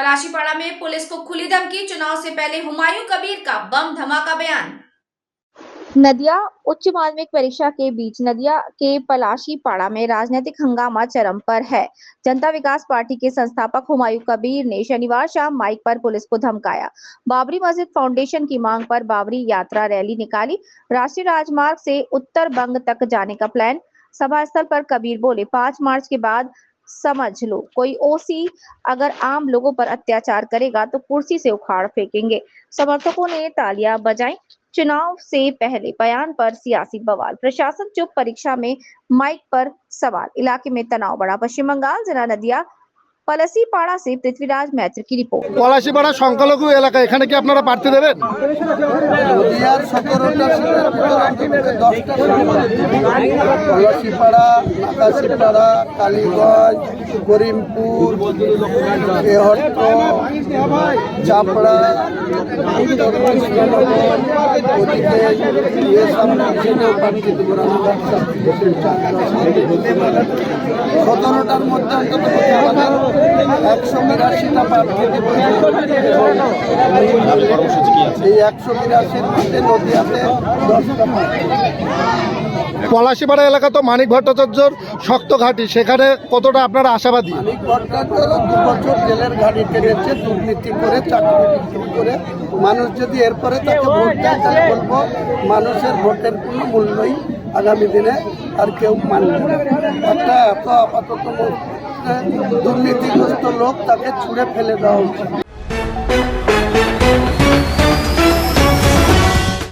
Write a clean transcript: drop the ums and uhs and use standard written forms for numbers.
पलाशीपाड़ा में पुलिस को खुली धमकी, चुनाव से पहले हुमायूं कबीर का बम धमाका बयान। नदिया उच्च माध्यमिक परीक्षा के बीच नदिया के पलाशीपाड़ा में राजनीतिक हंगामा चरम पर है। जनता विकास पार्टी के संस्थापक हुमायूं कबीर ने शनिवार शाम माइक पर पुलिस को धमकाया। बाबरी मस्जिद फाउंडेशन की मांग पर बाबरी यात्रा रैली निकाली। राष्ट्रीय राजमार्ग से उत्तर बंग तक जाने का प्लान। सभा स्थल पर कबीर बोले, 5 मार्च के बाद समझ लो, कोई ओसी अगर आम लोगों पर अत्याचार करेगा तो कुर्सी से उखाड़ फेंकेंगे। समर्थकों ने तालियां बजाई। चुनाव से पहले बयान पर सियासी बवाल, प्रशासन चुप, परीक्षा में माइक पर सवाल, इलाके में तनाव बढ़ा। पश्चिम बंगाल जिला नदिया पलाशीपाड़ा से पृथ्वीराज मैत्र की रिपोर्ट। পলাশীপাড়া সংখ্যালঘু এলাকা, এখানে কি আপনারা প্রার্থী দেবেন? নদিয়ার 17টা সিটের ভিতরে 10টা পলাশীপাড়া, নাকাশীপাড়া, কালীগঞ্জ, করিমপুর, এহট্ট, চাপড়া, ওদিকে এসব সিটেও প্রার্থী দেব। 17টার মধ্যে অন্তত 182টা প্রার্থী দেব। এই 182-র মধ্যে নদিয়াতে 10টা প্রার্থী। পলাশীপাড়া এলাকা তো মানিক ভট্টাচার্যর শক্ত ঘাঁটি, সেখানে কতটা আপনারা আশাবাদী? মানিক ভট্টাচার্য 2 বছর জেলের ঘাড়ি টেনেছে, দুর্নীতি করে, চাকরি বিক্রি করে। মানুষ যদি এরপরে তাকে ভোট দেয় তাহলে বলবো মানুষের ভোটের কোনো মূল্যই আগামী দিনে আর কেউ মানবে না। একটা এত আপাতত দুর্নীতিগ্রস্ত লোক, তাকে ছুঁড়ে ফেলে দেওয়া উচিত।